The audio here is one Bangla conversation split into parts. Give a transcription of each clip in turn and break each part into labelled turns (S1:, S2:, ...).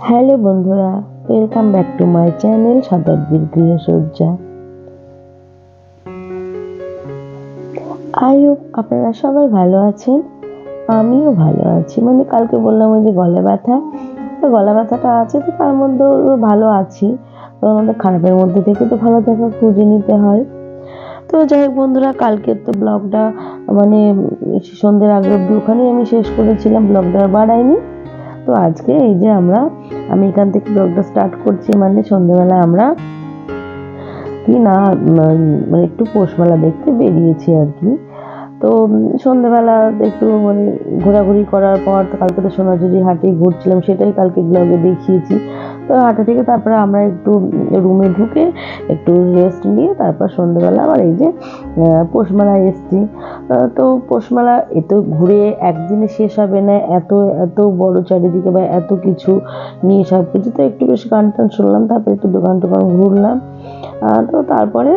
S1: হ্যালো বন্ধুরা, welcome back to my channel শতাব্দীর গৃহসজ্জা। আই হোপ আপনারা সবাই ভালো আছেন। আমিও ভালো আছি। কালকে বললাম ওই যে গলা ব্যথা, তো গলা ব্যথাটা আছে, তো তার মধ্যেও ভালো আছি। তো আমাদের খারাপের মধ্যে থেকে তো ভালো থাকা খুঁজে নিতে হয়। তো যাই হোক বন্ধুরা, কালকে তো ব্লগটা মানে সন্ধ্যের আগে অব্দি ওখানেই আমি শেষ করেছিলাম, ব্লগটা আর বাড়াইনি। তো আজকে এই যে আমি এখান থেকে ব্লগটা স্টার্ট করছি, সন্ধ্যেবেলা আমরা কি না একটু পৌষমেলা দেখতে বেরিয়েছি আর কি। তো সন্ধ্যেবেলা একটু ঘোরাঘুরি করার পর, তো কালকে তো সোনাঝুরি হাটে ঘুরছিলাম, সেটাই কালকে ব্লগে দেখিয়েছি। তো হাটে থেকে তারপরে আমরা একটু রুমে ঢুকে একটু রেস্ট নিয়ে তারপর সন্ধ্যেবেলা আবার এই যে পৌষমেলায় এসছি। তো পৌষমেলা এত ঘুরে একদিনে শেষ হবে না, এত এত বড় চারিদিকে বা এত কিছু নিয়ে সব কিছু, তো একটু বেশ গান টান শুনলাম, তারপরে একটু দোকান টোকান ঘুরলাম। তো তারপরে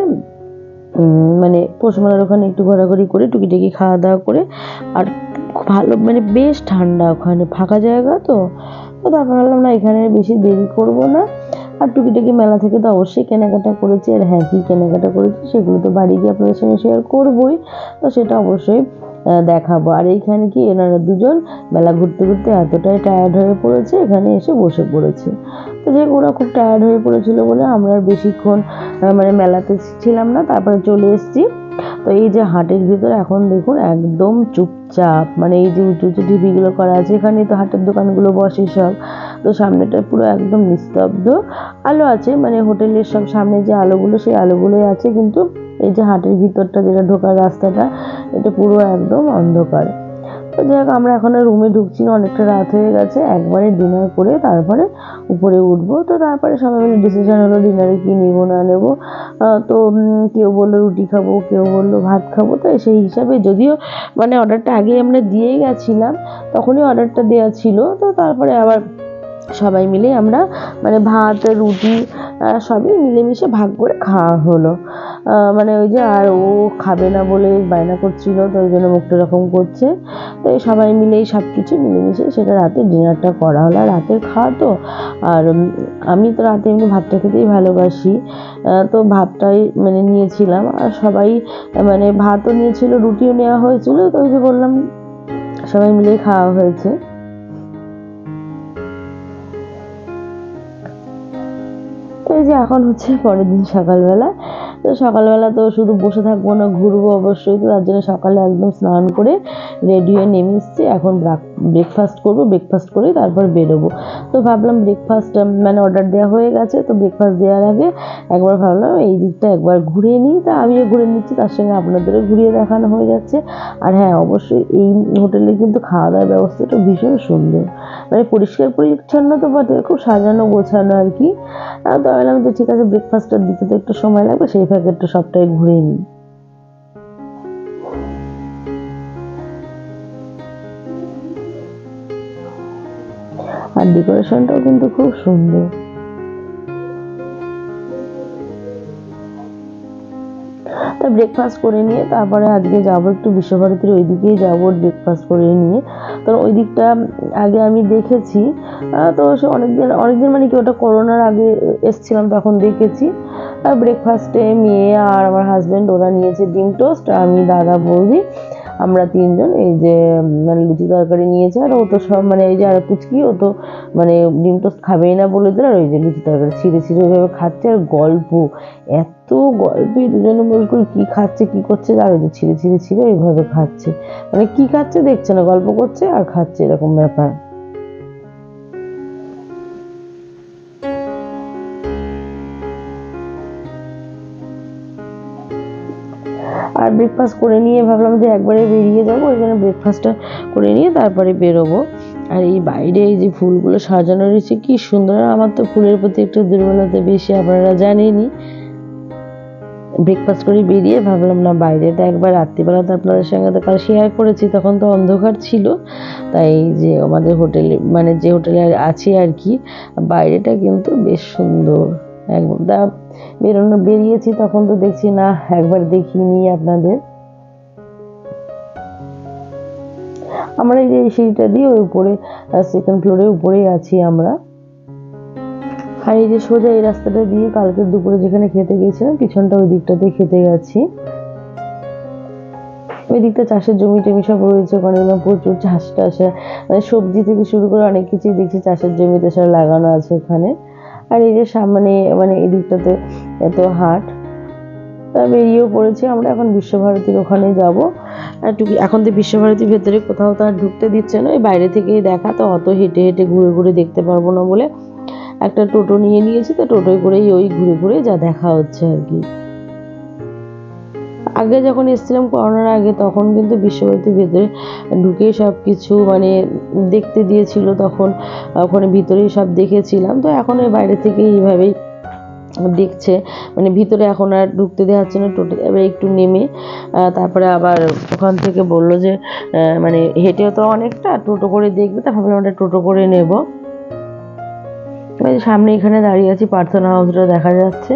S1: পৌষমেলার ওখানে একটু ঘোরাঘুরি করে টুকিটাকি খাওয়া দাওয়া করে, আর ভালো বেশ ঠান্ডা, ওখানে ফাঁকা জায়গা। তো তো তারপর ভাবলাম না, এখানে বেশি দেরি করব না। আর টুকিটাকি মেলা থেকে তো অবশ্যই কেনাকাটা করেছি, আর হ্যাঁ কী কেনাকাটা করেছি সেগুলো তো বাড়ি গিয়ে আপনাদের সঙ্গে শেয়ার করবোই। তো সেটা অবশ্যই দেখাবো। আর এইখানে কি এনারা দুজন মেলা ঘুরতে ঘুরতে এতটাই টায়ার্ড হয়ে পড়েছে, এখানে এসে বসে পড়েছে। তো যে ওরা খুব টায়ার্ড হয়ে পড়েছিল বলে আমরা আর বেশিক্ষণ মেলাতে ছিলাম না, তারপরে চলে এসেছি। তো এই যে হাটের ভিতরে এখন দেখুন একদম চুপচাপ, এই যে উঁচু উঁচু ঢিবিগুলো করা আছে, এখানেই তো হাটের দোকানগুলো বসে সব। তো সামনেটা পুরো একদম নিস্তব্ধ, আলো আছে, হোটেলের সব সামনে যে আলোগুলো, সেই আলোগুলোই আছে, কিন্তু এই যে হাটের ভিতরটা, যেটা ঢোকার রাস্তাটা, এটা পুরো একদম অন্ধকার। তো যাই হোক, আমরা এখন রুমে ঢুকছি না, অনেকটা রাত হয়ে গেছে, একবারে ডিনার করে তারপরে উপরে উঠবো। তো তারপরে সবাই মিলে ডিসিশন হলো ডিনারে কি নেবো না নেবো। তো কেউ বললো রুটি খাবো, কেউ বললো ভাত খাবো। তো সেই হিসাবে, যদিও অর্ডারটা আগেই আমরা দিয়েই গেছিলাম, তখনই অর্ডারটা দেওয়া ছিল। তো তারপরে আবার সবাই মিলে আমরা ভাত রুটি সবই মিলেমিশে ভাগ করে খাওয়া হলো। ওই যে, আর ও খাবে না বলে বায়না করছিল, তো ওই জন্য মুখটা এরকম করছে। তো এই সবাই মিলেই সব কিছু মিলেমিশে সেটা রাতে ডিনারটা করা হলো। আর রাতের খাওয়া তো, আর আমি তো রাতে এমনি ভাতটা খেতেই ভালোবাসি। তো ভাতটাই নিয়েছিলাম, আর সবাই ভাতও নিয়েছিল, রুটিও নেওয়া হয়েছিল। তো ওই যে বললাম, সবাই মিলেই খাওয়া হয়েছে। তো এই যে এখন হচ্ছে পরের দিন সকালবেলা। তো সকালবেলা তো শুধু বসে থাকবো না, ঘুরবো অবশ্যই। তো তার জন্য সকালে একদম স্নান করে রেডি হয়ে নেমে এসেছি। এখন ব্রেকফাস্ট করবো, ব্রেকফাস্ট করে তারপর বেরোবো। তো ভাবলাম ব্রেকফাস্ট অর্ডার দেওয়া হয়ে গেছে, তো ব্রেকফাস্ট দেওয়ার আগে একবার ভাবলাম এই দিকটা একবার ঘুরে নিই। তা আমিও ঘুরে নিচ্ছি, তার সঙ্গে আপনাদেরও ঘুরিয়ে দেখানো হয়ে যাচ্ছে। আর হ্যাঁ, অবশ্যই এই হোটেলে কিন্তু খাওয়া দাওয়ার ব্যবস্থাটা ভীষণ সুন্দর, পরিষ্কার পরিচ্ছন্ন তো বটে, খুব সাজানো গোছানো আর কি। তো ভাবলাম যে ঠিক আছে, ব্রেকফাস্টটা দিতে তো একটু সময় লাগবে, সেই ফাঁকে একটু সবটাই ঘুরে নিই। আর ডেকোরেশনটাও কিন্তু খুব সুন্দর। তা ব্রেকফাস্ট করে নিয়ে তারপরে আজকে যাবো একটু বিশ্বভারতীর ওই দিকেই যাবো, ব্রেকফাস্ট করে নিয়ে। তো ওই দিকটা আগে আমি দেখেছি। তো সে অনেকদিন অনেকদিন কি ওটা করোনার আগে এসছিলাম, তখন দেখেছি। আর ব্রেকফাস্টে মেয়ে আর আমার হাজব্যান্ড ওরা নিয়েছে ডিম টোস্ট, আমি দাদা বৌদি আমরা তিনজন এই যে লুচি তরকারি নিয়েছে। আর ও তো সব এই যে আর পুচকি, ও তো ডিম টোস্ট খাবেই না বলে দিল, আর ওই যে লুচি তরকারি ছিঁড়ে ছিঁড়ে ওইভাবে খাচ্ছে। আর গল্প, এত গল্পে দুজনে বসে করে কি খাচ্ছে কি করছে, আর ওই যে ছিঁড়ে ছিঁড়ে ছিঁড়ে এইভাবে খাচ্ছে, কি খাচ্ছে দেখছে না, গল্প করছে আর খাচ্ছে, এরকম ব্যাপার। আর ব্রেকফাস্ট করে নিয়ে ভাবলাম যে একবারে বেরিয়ে যাবো, ওই জন্য ব্রেকফাস্টটা করে নিয়ে তারপরে বেরোবো। আর এই বাইরে এই যে ফুলগুলো সাজানো রয়েছে কি সুন্দর, আমার তো ফুলের প্রতি একটু দুর্বলতা বেশি, আপনারা জানেনই। ব্রেকফাস্ট করে বেরিয়ে ভাবলাম না, বাইরেটা একবার রাত্রিবেলা তো আপনাদের সঙ্গে তো কাল শেয়ার করেছি, তখন তো অন্ধকার ছিল। তাই যে আমাদের হোটেলে যে হোটেলে আছি আর কি, বাইরেটা কিন্তু বেশ সুন্দর। একদম বেরিয়েছি তখন তো দেখছি না, একবার দেখিয়ে নিই আপনাদের। আমরা এই যে সিঁড়িটা দিয়ে ওই উপরে সেকেন্ড ফ্লোরে উপরেই আছি আমরা। আর এই যে সোজা এই রাস্তাটা দিয়ে কালকের দুপুরে যেখানে খেতে গেছিলাম পিছনটা ওই দিকটাতে খেতে গেছি। ওই দিকটা চাষের জমি টমি সব রয়েছে, ওখানে প্রচুর চাষ টাস, মানে সবজি থেকে শুরু করে অনেক কিছুই দেখছি চাষের জমিতে সব লাগানো আছে ওখানে। আর এই যে সামনে মানে এই দিকটাতে এত হাট। তা বেরিয়েও পড়েছি আমরা, এখন বিশ্বভারতীর ওখানে যাব। আর এখন তো বিশ্বভারতীর ভেতরে কোথাও তো আর ঢুকতে দিচ্ছে না, ওই বাইরে থেকেই দেখা, তো অত হেঁটে হেঁটে ঘুরে ঘুরে দেখতে পারবো না বলে একটা টোটো নিয়ে নিয়েছি, তো টোটোয় করেই ওই ঘুরে ঘুরে যা দেখা হচ্ছে আর কি। আগে যখন এসেছিলাম করোনার আগে, তখন কিন্তু বিশ্বভারতীর ভেতরে ঢুকেই সব কিছু মানে দেখতে দিয়েছিল, তখন ওখানে ভিতরেই সব দেখেছিলাম। তো এখন ওই বাইরে থেকে এইভাবেই দেখছে, মানে ভিতরে এখন আর ঢুকতে দেওয়া হচ্ছে না। টোটো এবার একটু নেমে তারপরে আবার ওখান থেকে বললো যে মানে হেঁটেও তো অনেকটা, টোটো করে দেখবে, তা ভাবলাম ওটা টোটো করে নেব। সামনে এখানে দাঁড়িয়ে আছি, প্রার্থনা হাউসটা দেখা যাচ্ছে।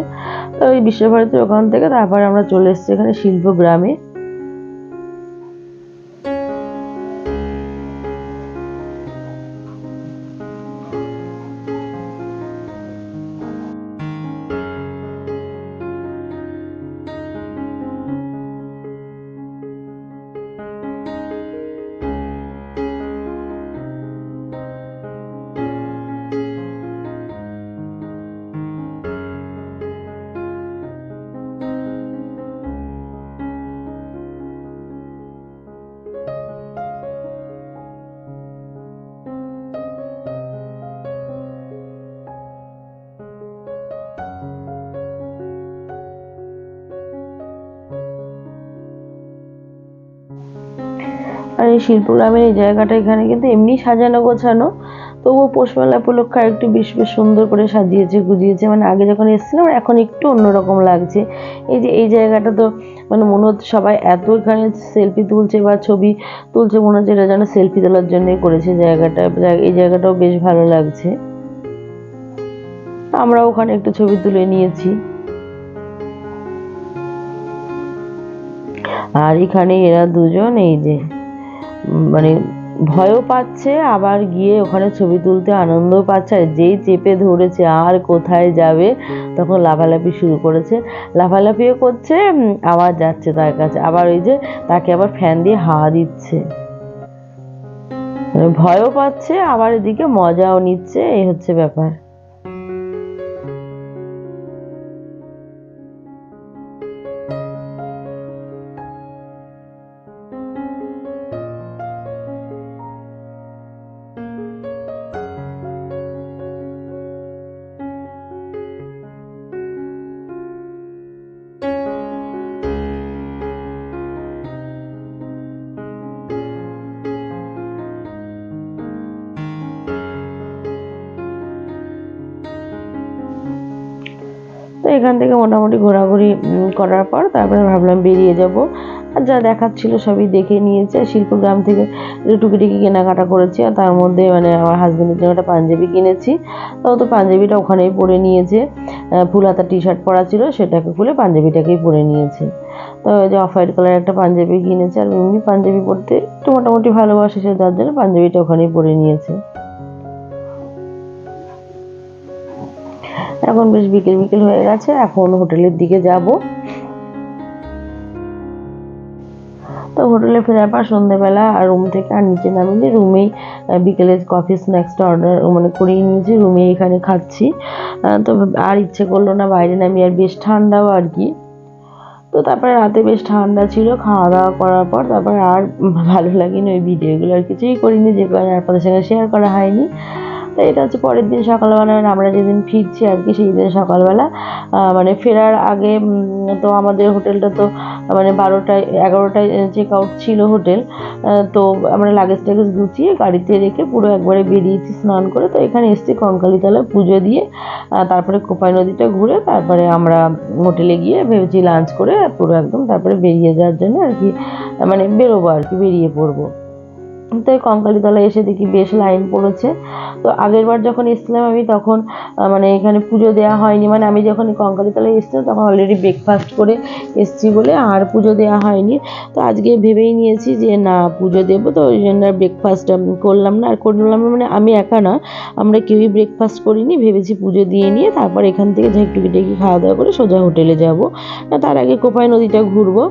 S1: তো ওই বিশ্বভারতীর ওখান থেকে তারপরে আমরা চলে এসেছি এখানে শিল্পগ্রামে। আর এই শিল্পগ্রামের এই জায়গাটা এখানে কিন্তু এমনি সাজানো গোছানো, তবুও পৌষ মেলা উপলক্ষে একটু বেশ বেশ সুন্দর করে সাজিয়েছে গুজিয়েছে। মানে আগে যখন এসেছিলাম এখন একটু অন্যরকম লাগছে। এই যে এই জায়গাটা তো মানে মনে হচ্ছে সবাই এত এখানে সেলফি তুলছে বা ছবি তুলছে, মনে হচ্ছে এটা যেন সেলফি তোলার জন্যই করেছে জায়গাটা। এই জায়গাটাও বেশ ভালো লাগছে, আমরা ওখানে একটু ছবি তুলে নিয়েছি। আর এখানে এরা দুজন এই যে মানে ভয়ও পাচ্ছে, আবার গিয়ে ওখানে ছবি তুলতে আনন্দও পাচ্ছে। আর যেই চেপে ধরেছে আর কোথায় যাবে, তখন লাফালাফি শুরু করেছে, লাফালাফিও করছে, আবার যাচ্ছে তার কাছে, আবার ওই যে তাকে আবার ফ্যান দিয়ে হাওয়া দিচ্ছে, মানে ভয়ও পাচ্ছে আবার এদিকে মজাও নিচ্ছে, এই হচ্ছে ব্যাপার। তো এখান থেকে মোটামুটি ঘোরাঘুরি করার পর তারপরে ভাবলাম বেরিয়ে যাব। আর যা দেখাচ্ছিল সবই দেখে নিয়েছি। আর শিল্পগ্রাম থেকে টুকিটাকি কেনাকাটা করেছি, আর তার মধ্যে মানে আমার হাজবেন্ডের জন্য একটা পাঞ্জাবি কিনেছি। তো পাঞ্জাবিটা ওখানেই পরে নিয়েছে, ফুল হাতা টি শার্ট পরা ছিল, সেটাকে খুলে পাঞ্জাবিটাকেই পরে নিয়েছে। তো ওই যে অফ হোয়াইট কালার একটা পাঞ্জাবি কিনেছে, আর এমনি পাঞ্জাবি পরতে একটু মোটামুটি ভালোবাসে সে, যার জন্য পাঞ্জাবিটা ওখানেই পরে নিয়েছে। এখন বেশ বিকেল বিকেল হয়ে গেছে, এখন হোটেলের দিকে যাব। তো হোটেলে ফেরার পর সন্ধ্যেবেলা আর রুম থেকে আর নিচে নামিনি, রুমেই বিকেলের কফি স্ন্যাক্সটা অর্ডার মানে করিয়ে নিয়েছি, রুমে এখানে খাচ্ছি। তো আর ইচ্ছে করলো না বাইরে নামি, আর বেশ ঠান্ডাও আর কি। তো তারপরে রাতে বেশ ঠান্ডা ছিল, খাওয়া দাওয়া করার পর তারপরে আর ভালো লাগেনি, ওই ভিডিওগুলো আর কিছুই করিনি, যেগুলো আপনাদের সঙ্গে শেয়ার করা হয়নি। তো এটা হচ্ছে পরের দিন সকালবেলা, মানে আমরা যেদিন ফিরছি আর কি, সেই দিন সকালবেলা মানে ফেরার আগে তো আমাদের হোটেলটা তো মানে 11টায় চেক আউট ছিল হোটেল। তো আমরা লাগেজ টাগেজ গুছিয়ে গাড়িতে রেখে পুরো একবারে বেরিয়েছি স্নান করে। তো এখানে এসছি কঙ্কালীতলায় পুজো দিয়ে, তারপরে কোপাই নদীটা ঘুরে তারপরে আমরা হোটেলে গিয়ে ভেবেছি লাঞ্চ করে পুরো একদম তারপরে বেরিয়ে যাওয়ার জন্য আর কি, মানে বেরোবো আর কি, বেরিয়ে পড়বো। তো কঙ্কালীতলায় এসে দেখি বেশ লাইন পড়েছে। তো আগের বার যখন এসেছিলাম আমি তখন মানে এখানে পুজো দেওয়া হয়নি, মানে আমি যখন কঙ্কালীতলায় এসেছিলাম তখন অলরেডি ব্রেকফাস্ট করে এসেছি বলে আর পুজো দেওয়া হয়নি। তো আজকে ভেবেই নিয়েছি যে না পুজো দেবো, তো ওই জন্য ব্রেকফাস্ট করলাম না। আর করলাম না মানে আমি একা না, আমরা কেউই ব্রেকফাস্ট করিনি, ভেবেছি পুজো দিয়ে নিয়ে তারপর এখান থেকে যাই টুকিটাকি খাওয়া দাওয়া করে সোজা হোটেলে যাব, না তার আগে কোপাই নদীটা ঘুরবো।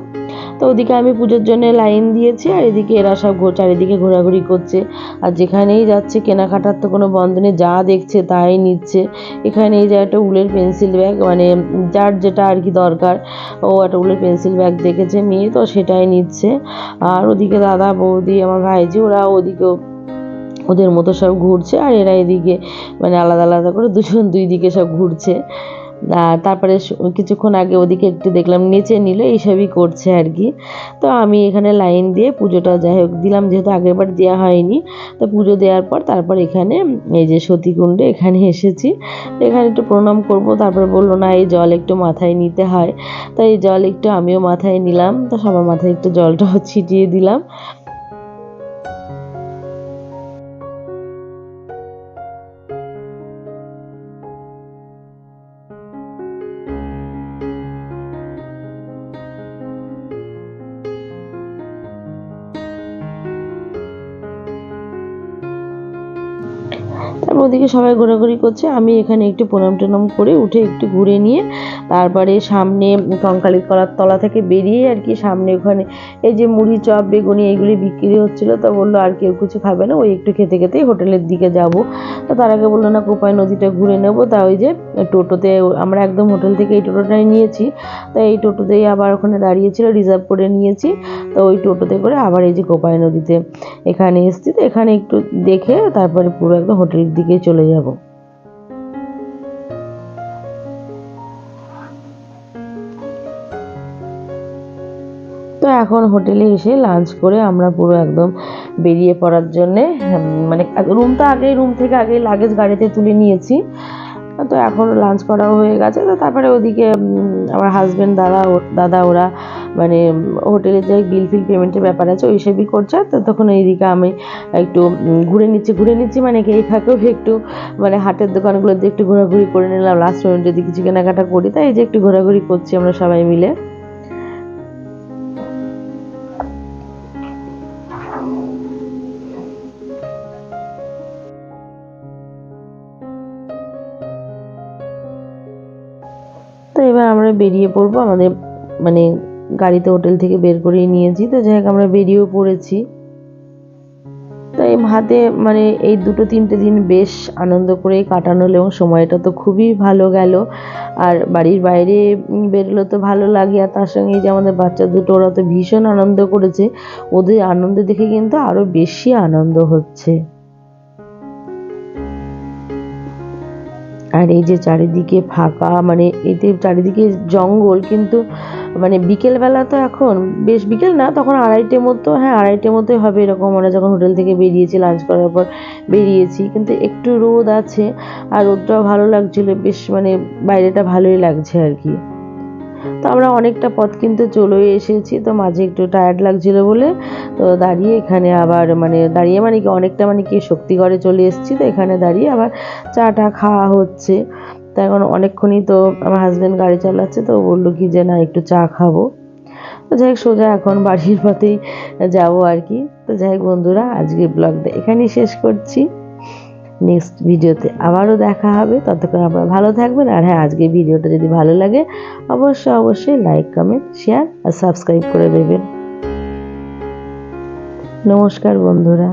S1: তো ওদিকে আমি পুজোর জন্য লাইন দিয়েছি আর এদিকে এরা সব চারিদিকে ঘোরাঘুরি করছে। আর যেখানেই যাচ্ছে কেনাকাটার তো কোনো বন্ধ নেই, যা দেখছে তাই নিচ্ছে। এখানে এই যে একটা উলের পেন্সিল ব্যাগ, মানে যার যেটা আর কি দরকার, ও একটা উলের পেন্সিল ব্যাগ দেখেছে মেয়ে, তো সেটাই নিচ্ছে। আর ওদিকে দাদা বৌদি আমার ভাইজি ওরা ওদিকেও ওদের মতো সব ঘুরছে, আর এরা এদিকে মানে আলাদা আলাদা করে দুজন দুই দিকে সব ঘুরছে। আর তারপরে কিছুক্ষণ আগে ওদিকে একটু দেখলাম নেচে নিল, এইসবই করছে আর কি। তো আমি এখানে লাইন দিয়ে পুজোটা যাই হোক দিলাম, যেহেতু আগেরবার দেওয়া হয়নি। তো পুজো দেওয়ার পর তারপর এখানে এই যে সতীকুণ্ডে এখানে এসেছি, তো এখানে একটু প্রণাম করব। তারপর বললো না এই জল একটু মাথায় নিতে হয়, তো এই জল একটু আমিও মাথায় নিলাম, তো সবার মাথায় একটু জলটাও ছিটিয়ে দিলাম। তারপর ওদিকে সবাই ঘোরাঘুরি করছে, আমি এখানে একটু প্রণাম টনাম করে উঠে একটু ঘুরে নিয়ে তারপরে সামনে কঙ্কালীর তলা থেকে বেরিয়ে আর কি সামনে ওখানে এই যে মুড়ি চপ বেগুনি এইগুলি বিক্রি হচ্ছিল। তো বললো আর কেউ কিছু খাবে না, ওই একটু খেতে খেতেই হোটেলের দিকে যাব। তো তার আগে বললো না কোপাই নদীটা ঘুরে নেব। তা ওই যে টোটোতে আমরা একদম হোটেল থেকে এই টোটোটাই নিয়েছি, তো এই টোটোতেই আবার ওখানে দাঁড়িয়েছিল, রিজার্ভ করে নিয়েছি। তো ওই টোটোতে করে আবার এই যে কোপাই নদীতে এখানে এসেছি, তো এখানে একটু দেখে তারপরে পুরো একদম হোটেলের দিকে চলে যাব। তো এখন হোটেলে এসে লাঞ্চ করে আমরা পুরো একদম বেরিয়ে পড়ার জন্যে, মানে রুম থেকে আগেই লাগেজ গাড়িতে তুলে নিয়েছি। তো এখন লাঞ্চ করাও হয়ে গেছে। তো তারপরে ওদিকে আমার হাজব্যান্ড দাদা ওরা মানে হোটেলের যে বিল পেমেন্টের ব্যাপার আছে ওই সবই করছে। তো তখন এইদিকে আমি একটু ঘুরে নিচ্ছি মানে এই ফাঁকেও একটু মানে হাটের দোকানগুলোতে একটু ঘোরাঘুরি করে নিলাম, লাস্ট মোমেন্ট যদি কিছু কেনাকাটা করি। তাই এই যে একটু ঘোরাঘুরি করছি আমরা সবাই মিলে। তো এবার আমরা বেরিয়ে পড়বো, আমাদের মানে গাড়িতে হোটেল থেকে বের করেই নিয়েছি। তো যাই হোক আমরা বেরিয়েও পড়েছি। তাই হাতে মানে এই 2-3টে দিন বেশ আনন্দ করে কাটানো হলো এবং সময়টা তো খুবই ভালো গেল। আর বাড়ির বাইরে বেরোলে তো ভালো লাগে, আর তার সঙ্গে এই যে আমাদের বাচ্চা দুটো ওরা তো ভীষণ আনন্দ করেছে, ওদের আনন্দ দেখে কিন্তু আরও বেশি আনন্দ হচ্ছে। আর এই যে চারিদিকে ফাঁকা, মানে এতে চারিদিকে জঙ্গল, কিন্তু মানে বিকেলবেলা তো এখন বেশ বিকেল না, তখন 2:30 মতো, হ্যাঁ 2:30 মতোই হবে এরকম, আমরা যখন হোটেল থেকে বেরিয়েছি লাঞ্চ করার পর বেরিয়েছি, কিন্তু একটু রোদ আছে আর রোদটাও ভালো লাগছিল বেশ, মানে বাইরেটা ভালোই লাগছে আর কি। তো আমরা অনেকটা পথ কিন্তু চলেই এসেছি, তো মাঝে একটু টায়ার্ড লাগছিল বলে তো দাঁড়িয়ে এখানে আবার মানে দাঁড়িয়ে মানে কি অনেকটা মানে কি শক্তিগড়ে চলে এসেছি, তো এখানে দাঁড়িয়ে আবার চাটা খাওয়া হচ্ছে। তো এখন অনেকক্ষণই তো আমার হাজব্যান্ড গাড়ি চালাচ্ছে, তো বললো কি যে না একটু চা খাবো। তো যাই হোক সোজা এখন বাড়ির পথেই যাবো আর কি। তো যাই হোক বন্ধুরা আজকে ব্লগটা এখানেই শেষ করছি, নেক্সট ভিডিওতে আবারও দেখা হবে। ততক্ষণ আপনারা ভালো থাকবেন। আর হ্যাঁ আজকের ভিডিওটা যদি ভালো লাগে অবশ্যই লাইক কমেন্ট শেয়ার আর সাবস্ক্রাইব করে দেবেন। নমস্কার বন্ধুরা।